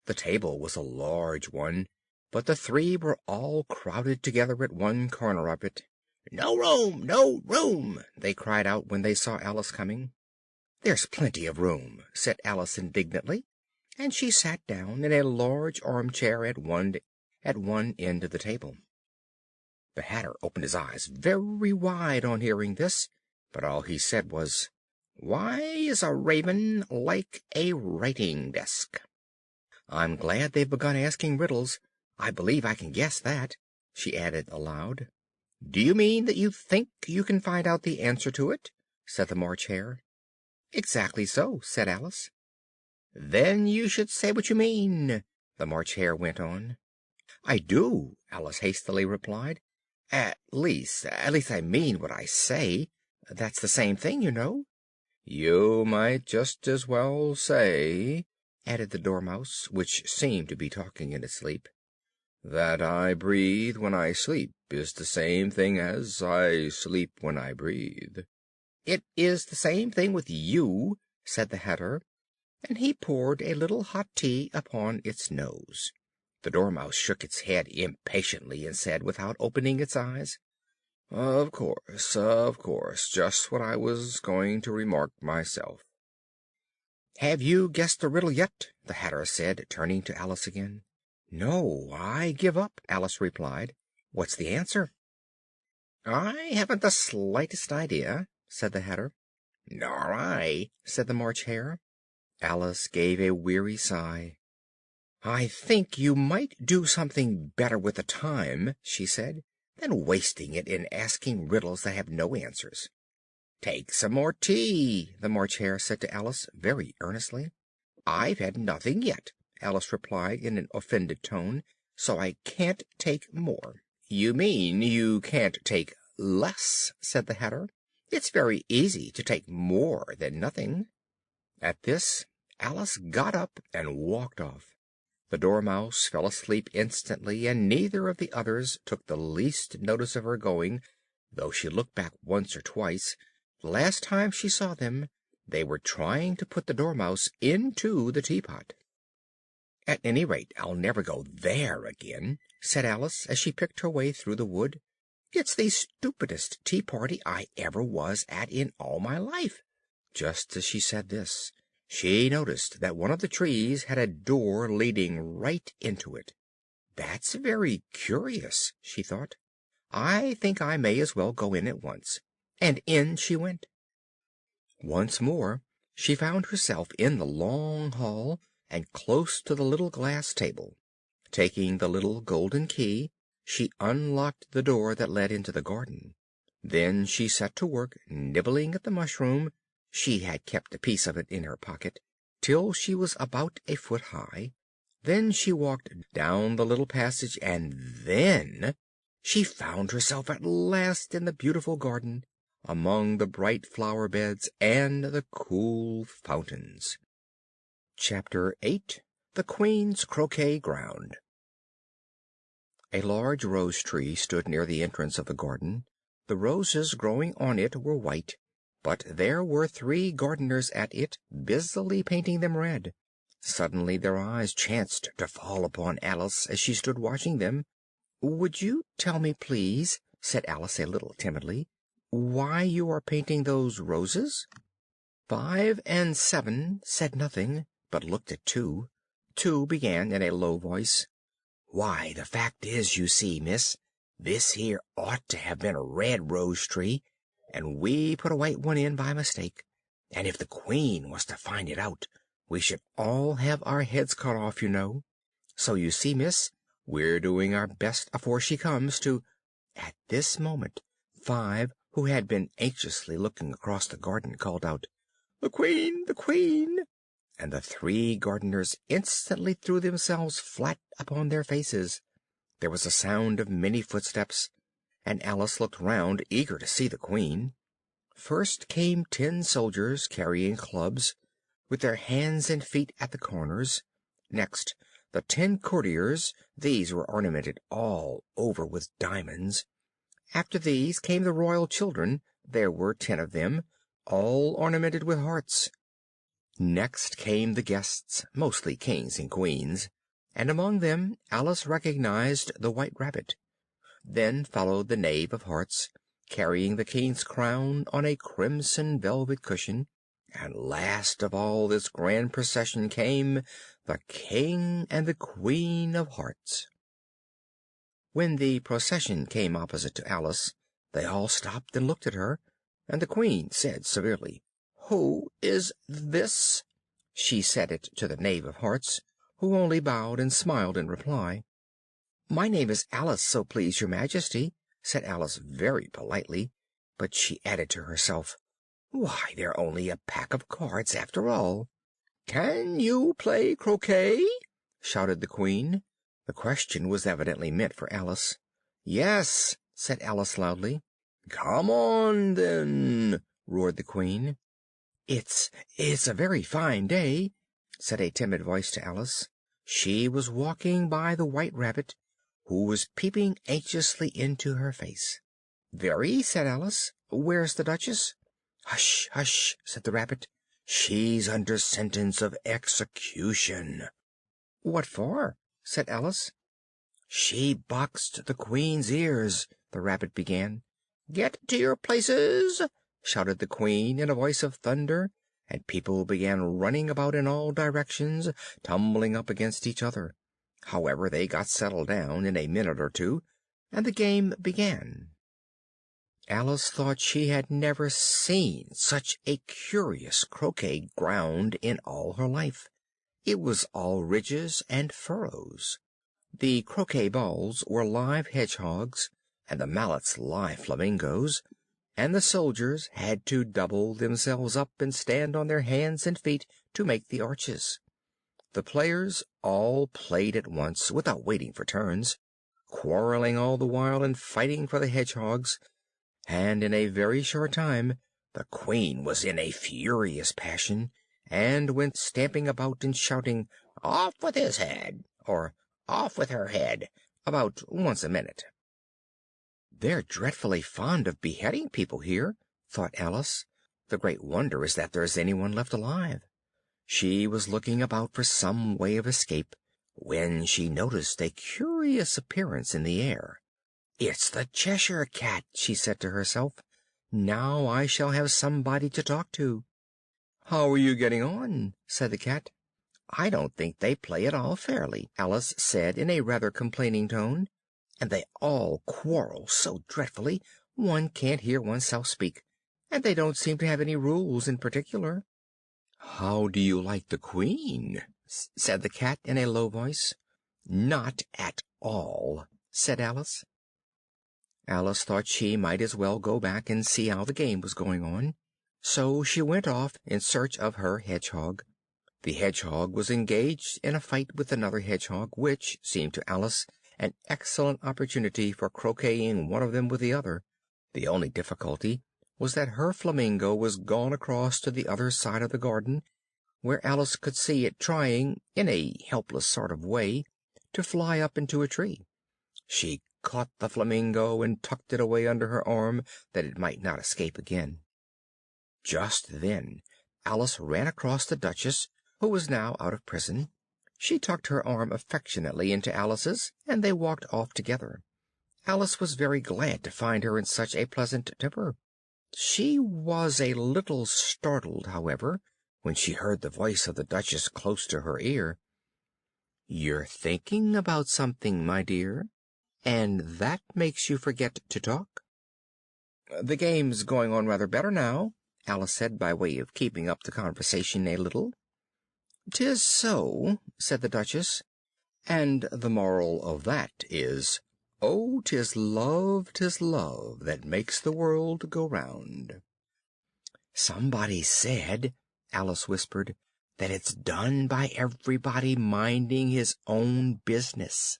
Speaker 1: The table was a large one, but the three were all crowded together at one corner of it. "No room! No room!" they cried out when they saw Alice coming. "There's plenty of room," said Alice indignantly, and she sat down in a large armchair at one end of the table. The Hatter opened his eyes very wide on hearing this, but all he said was, "Why is a raven like a writing desk?" "I'm glad they've begun asking riddles. I believe I can guess that," she added aloud. "Do you mean that you think you can find out the answer to it?" said the March Hare. "Exactly so," said Alice. "Then you should say what you mean," the March Hare went on. "I do," Alice hastily replied. At least I mean what I say. That's the same thing, you know." "You might just as well say," added the Dormouse, which seemed to be talking in its sleep, "that I breathe when I sleep is the same thing as I sleep when I breathe." "It is the same thing with you," said the Hatter, and he poured a little hot tea upon its nose. The Dormouse shook its head impatiently and said, without opening its eyes, of course, just what I was going to remark myself." "Have you guessed the riddle yet?" the Hatter said, turning to Alice again. "No, I give up," Alice replied. "What's the answer?" "I haven't the slightest idea," said the Hatter. "Nor I," said the March Hare. Alice gave a weary sigh. "I think you might do something better with the time," she said, "than wasting it in asking riddles that have no answers." "Take some more tea," the March Hare said to Alice very earnestly. "I've had nothing yet," Alice replied in an offended tone, "so I can't take more." "You mean you can't take less," said the Hatter. "It's very easy to take more than nothing." At this Alice got up and walked off. The Dormouse fell asleep instantly, and neither of the others took the least notice of her going, though she looked back once or twice. The last time she saw them, they were trying to put the Dormouse into the teapot. "At any rate, I'll never go there again," said Alice, as she picked her way through the wood. "It's the stupidest tea party I ever was at in all my life." Just as she said this, she noticed that one of the trees had a door leading right into it. "That's very curious," she thought. "I think I may as well go in at once." And in she went. Once more she found herself in the long hall, and close to the little glass table. Taking the little golden key, she unlocked the door that led into the garden. Then she set to work nibbling at the mushroom (she had kept a piece of it in her pocket) till she was about a foot high. Then she walked down the little passage, and then she found herself at last in the beautiful garden, among the bright flower beds and the cool fountains. Chapter 8. The Queen's Croquet Ground. A large rose tree stood near the entrance of the garden. The roses growing on it were white, but there were 3 gardeners at it, busily painting them red. Suddenly their eyes chanced to fall upon Alice as she stood watching them. "Would you tell me, please," said Alice a little timidly, "why you are painting those roses?" 5 and 7 said nothing, but looked at 2. 2 began in a low voice, "Why, the fact is, you see, miss, this here ought to have been a red rose tree, and we put a white one in by mistake, and if the Queen was to find it out, we should all have our heads cut off, you know. So you see, miss, we're doing our best afore she comes to—" At this moment 5, who had been anxiously looking across the garden, called out, "The Queen! The Queen!" and the 3 gardeners instantly threw themselves flat upon their faces. There was a sound of many footsteps, and Alice looked round, eager to see the Queen. First came 10 soldiers carrying clubs, with their hands and feet at the corners. Next, the 10 courtiers; these were ornamented all over with diamonds. After these came the royal children; there were 10 of them, all ornamented with hearts. Next came the guests, mostly kings and queens, and among them Alice recognized the White Rabbit. Then followed the Knave of Hearts, carrying the king's crown on a crimson velvet cushion, and last of all this grand procession came the King and the Queen of Hearts. When the procession came opposite to Alice, they all stopped and looked at her, and the Queen said severely, "Who is this?" She said it to the Knave of Hearts, who only bowed and smiled in reply. "My name is Alice, so please your Majesty," said Alice very politely, but she added to herself, "Why, they're only a pack of cards after all." "Can you play croquet?" shouted the Queen. The question was evidently meant for Alice. "Yes," said Alice loudly. "Come on, then," roared the Queen. It's a very fine day," said a timid voice to Alice. She was walking by the White Rabbit, who was peeping anxiously into her face. "Very," said Alice. "Where's the Duchess?" "Hush, hush," said the Rabbit. "She's under sentence of execution." "What for?" said Alice. "She boxed the Queen's ears," the Rabbit began. "Get to your places!" shouted the Queen in a voice of thunder, and people began running about in all directions, tumbling up against each other. However, they got settled down in a minute or two, and the game began. Alice thought she had never seen such a curious croquet ground in all her life. It was all ridges and furrows. The croquet balls were live hedgehogs, and the mallets live flamingoes, and the soldiers had to double themselves up and stand on their hands and feet to make the arches. The players all played at once, without waiting for turns, quarreling all the while and fighting for the hedgehogs, and in a very short time the Queen was in a furious passion, and went stamping about and shouting, "Off with his head!" or "Off with her head!" about once a minute. "They're dreadfully fond of beheading people here," thought Alice. "The great wonder is that there's anyone left alive." She was looking about for some way of escape, when she noticed a curious appearance in the air. "It's the Cheshire Cat," she said to herself. "Now I shall have somebody to talk to." "How are you getting on?" said the Cat. "I don't think they play at all fairly," Alice said in a rather complaining tone, "and they all quarrel so dreadfully one can't hear oneself speak, and they don't seem to have any rules in particular." "How do you like the Queen?" said the Cat in a low voice. "Not at all," said Alice. Alice thought she might as well go back and see how the game was going on, so she went off in search of her hedgehog. The hedgehog was engaged in a fight with another hedgehog, which seemed to Alice an excellent opportunity for croqueting one of them with the other. The only difficulty was that her flamingo was gone across to the other side of the garden, where Alice could see it trying, in a helpless sort of way, to fly up into a tree. She caught the flamingo and tucked it away under her arm, that it might not escape again. Just then Alice ran across the Duchess, who was now out of prison. She tucked her arm affectionately into Alice's, and they walked off together. Alice was very glad to find her in such a pleasant temper. She was a little startled, however, when she heard the voice of the Duchess close to her ear. "You're thinking about something, my dear, and that makes you forget to talk." "The game's going on rather better now," Alice said, by way of keeping up the conversation a little. "'Tis so," said the Duchess, "and the moral of that is, 'Oh, 'tis love, that makes the world go round.'" "Somebody said," Alice whispered, "that it's done by everybody minding his own business."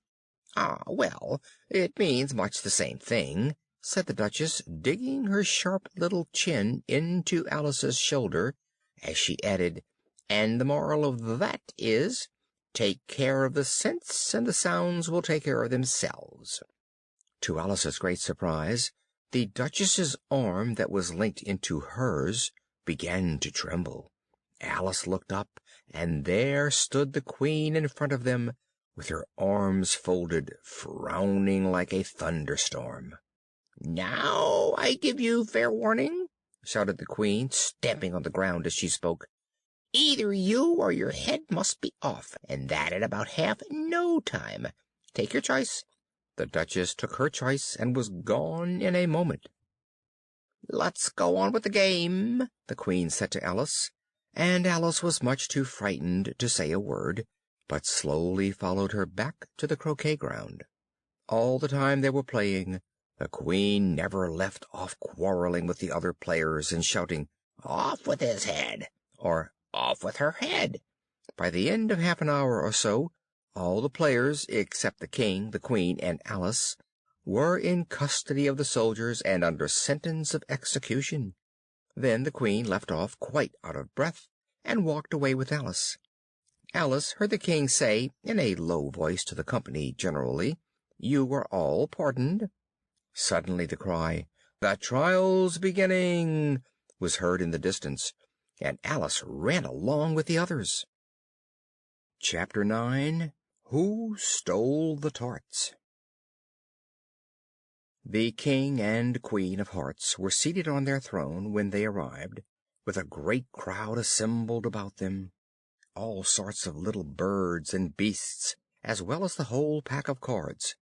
Speaker 1: "Ah, well, it means much the same thing," said the Duchess, digging her sharp little chin into Alice's shoulder, as she added, "and the moral of that is, take care of the scents, and the sounds will take care of themselves." To Alice's great surprise, the Duchess's arm that was linked into hers began to tremble. Alice looked up, and there stood the Queen in front of them, with her arms folded, frowning like a thunderstorm. "Now I give you fair warning," shouted the Queen, stamping on the ground as she spoke. "Either you or your head must be off, and that in about half no time. Take your choice." The Duchess took her choice, and was gone in a moment. "Let's go on with the game," the Queen said to Alice, and Alice was much too frightened to say a word, but slowly followed her back to the croquet ground. All the time they were playing, the Queen never left off quarreling with the other players and shouting, "Off with his head!" or "Off with her head!" By the end of half an hour or so, all the players, except the King, the Queen, and Alice, were in custody of the soldiers and under sentence of execution. Then the Queen left off, quite out of breath, and walked away with Alice. Alice heard the King say, in a low voice to the company generally, "You are all pardoned." Suddenly the cry, "The trial's beginning!" was heard in the distance, and Alice ran along with the others. Chapter 9. Who Stole the Tarts? The King and Queen of Hearts were seated on their throne when they arrived, with a great crowd assembled about them. All sorts of little birds and beasts, as well as the whole pack of cards.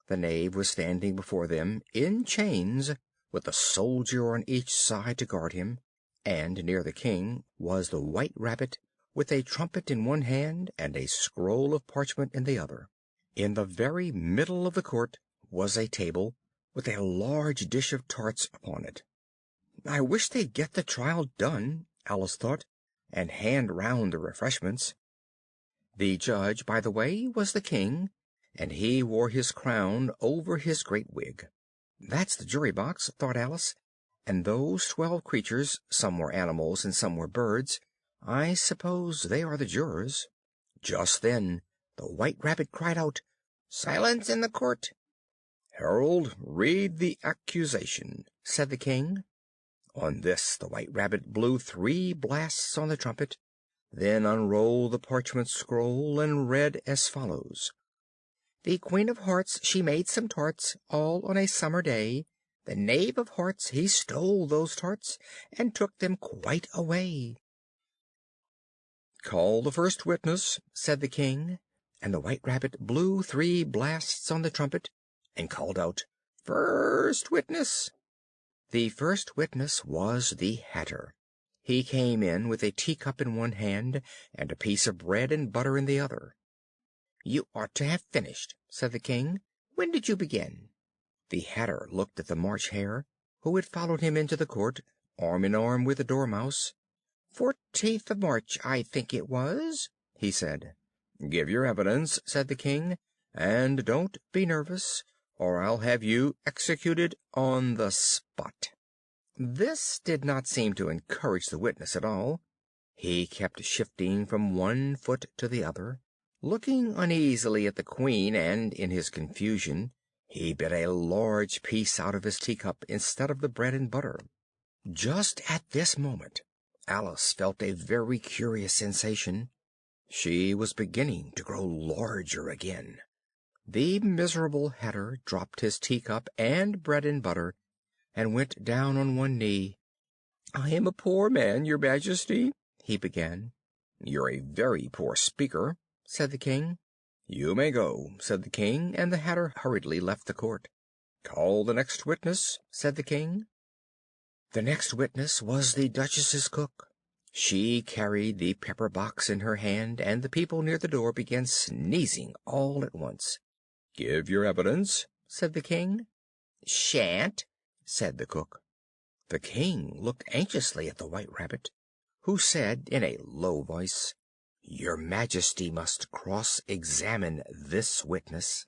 Speaker 1: The Knave was standing before them, in chains, with a soldier on each side to guard him, and near the King was the White Rabbit, with a trumpet in one hand and a scroll of parchment in the other. In the very middle of the court was a table, with a large dish of tarts upon it. "I wish they'd get the trial done," Alice thought, "and hand round the refreshments." The judge, by the way, was the King, and he wore his crown over his great wig. "That's the jury box," thought Alice, "and those 12 creatures, some were animals and some were birds, I suppose they are the jurors." Just then the White Rabbit cried out, "Silence in the court!" "Herald, read the accusation," said the King. On this the White Rabbit blew 3 blasts on the trumpet, then unrolled the parchment scroll, and read as follows: "The Queen of Hearts, she made some tarts, all on a summer day. The Knave of Hearts, he stole those tarts, and took them quite away." "Call the first witness," said the King, and the White Rabbit blew 3 blasts on the trumpet, and called out, "First witness." The first witness was the Hatter. He came in with a teacup in one hand, and a piece of bread and butter in the other. "You ought to have finished," said the King. "When did you begin?" The Hatter looked at the March Hare, who had followed him into the court, arm in arm with the Dormouse. "14th of March, I think it was," he said. "Give your evidence," said the King, "and don't be nervous, or I'll have you executed on the spot." This did not seem to encourage the witness at all. He kept shifting from one foot to the other, looking uneasily at the Queen, and, in his confusion, he bit a large piece out of his teacup instead of the bread and butter. Just at this moment Alice felt a very curious sensation. She was beginning to grow larger again. The miserable Hatter dropped his teacup and bread and butter, and went down on one knee. "I am a poor man, your Majesty," he began. "You're a very poor speaker," said the King. "You may go," said the King, and the Hatter hurriedly left the court. "Call the next witness," said the King. The next witness was the Duchess's cook. She carried the pepper box in her hand, and the people near the door began sneezing all at once. "Give your evidence," said the King. "Shan't," said the cook. The King looked anxiously at the White Rabbit, who said in a low voice, "Your Majesty must cross-examine this witness."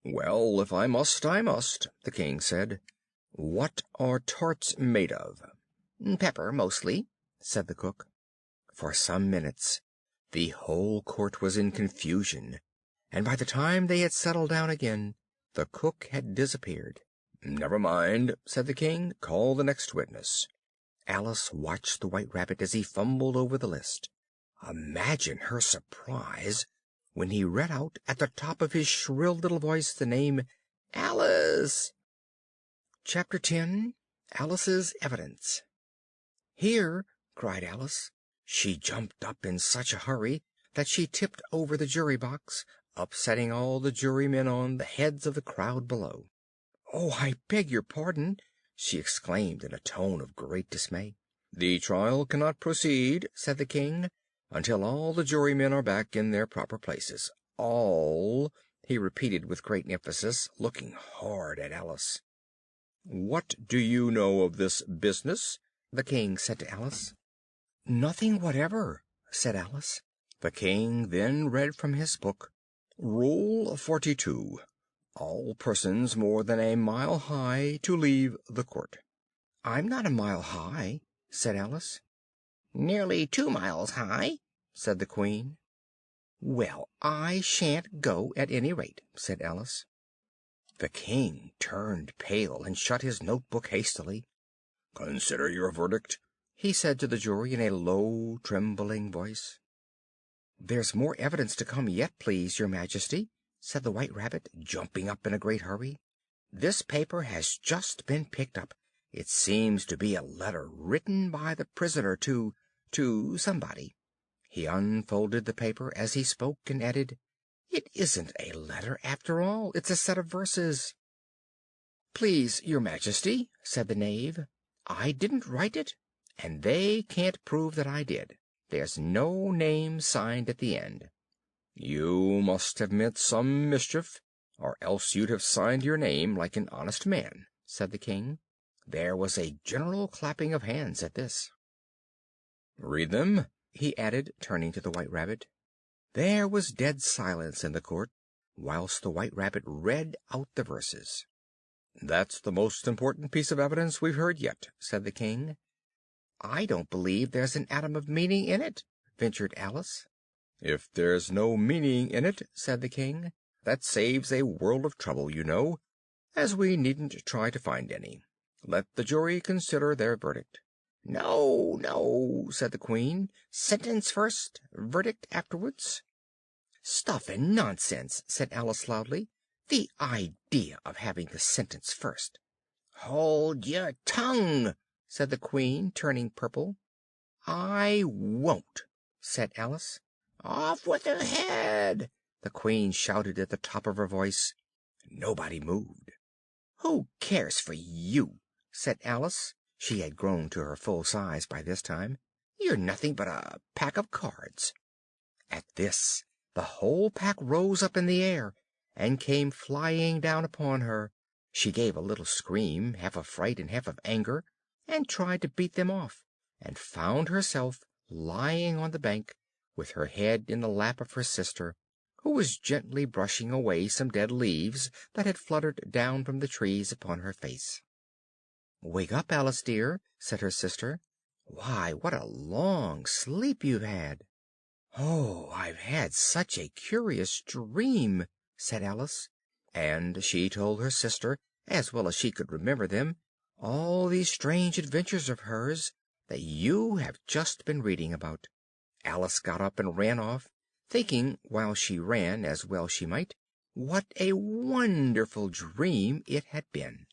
Speaker 1: "Well, if I must, I must," the king said. "What are tarts made of?" "Pepper, mostly," said the cook. For some minutes the whole court was in confusion, and by the time they had settled down again, the cook had disappeared. "Never mind," said the king. "Call the next witness." Alice watched the White Rabbit as he fumbled over the list. Imagine her surprise when he read out at the top of his shrill little voice the name Alice. Chapter 10. Alice's Evidence. "Here!" cried Alice. She jumped up in such a hurry that she tipped over the jury box, upsetting all the jurymen on the heads of the crowd below. "Oh, I beg your pardon!" she exclaimed in a tone of great dismay. "The trial cannot proceed," said the king, "until all the jurymen are back in their proper places. All," he repeated with great emphasis, looking hard at Alice. "What do you know of this business?" the king said to Alice. "Nothing whatever," said Alice. The king then read from his book: "Rule 42. All persons more than a mile high to leave the court." "I'm not a mile high," said Alice. "Nearly 2 miles high," said the queen. "Well, I shan't go, at any rate," said Alice. The king turned pale and shut his notebook hastily. "Consider your verdict," he said to the jury in a low, trembling voice. "There's more evidence to come yet, please, your Majesty," said the White Rabbit, jumping up in a great hurry. "This paper has just been picked up. It seems to be a letter written by the prisoner to somebody." He unfolded the paper as he spoke, and added, "It isn't a letter, after all. It's a set of verses." "Please, your Majesty," said the knave, "I didn't write it, and they can't prove that I did. There's no name signed at the end." "You must have meant some mischief, or else you'd have signed your name like an honest man," said the king. There was a general clapping of hands at this. "Read them," he added, turning to the White Rabbit. There was dead silence in the court, whilst the White Rabbit read out the verses. "That's the most important piece of evidence we've heard yet," said the king. "I don't believe there's an atom of meaning in it," ventured Alice. "If there's no meaning in it," said the king, "that saves a world of trouble, you know, as we needn't try to find any. Let the jury consider their verdict." "No, no," said the queen. "Sentence first, verdict afterwards." "Stuff and nonsense!" said Alice loudly. "The idea of having the sentence first!" "Hold your tongue!" said the queen, turning purple. "I won't," said Alice. "Off with her head!" the queen shouted at the top of her voice. Nobody moved. "Who cares for you?" said Alice. She had grown to her full size by this time. "You're nothing but a pack of cards." At this the whole pack rose up in the air, and came flying down upon her. She gave a little scream, half of fright and half of anger, and tried to beat them off, and found herself lying on the bank, with her head in the lap of her sister, who was gently brushing away some dead leaves that had fluttered down from the trees upon her face. "Wake up, Alice dear," said her sister. "Why, what a long sleep you've had!" "Oh, I've had such a curious dream," said Alice, and she told her sister, as well as she could remember them, all these strange adventures of hers that you have just been reading about. Alice got up and ran off, thinking while she ran, as well she might, what a wonderful dream it had been.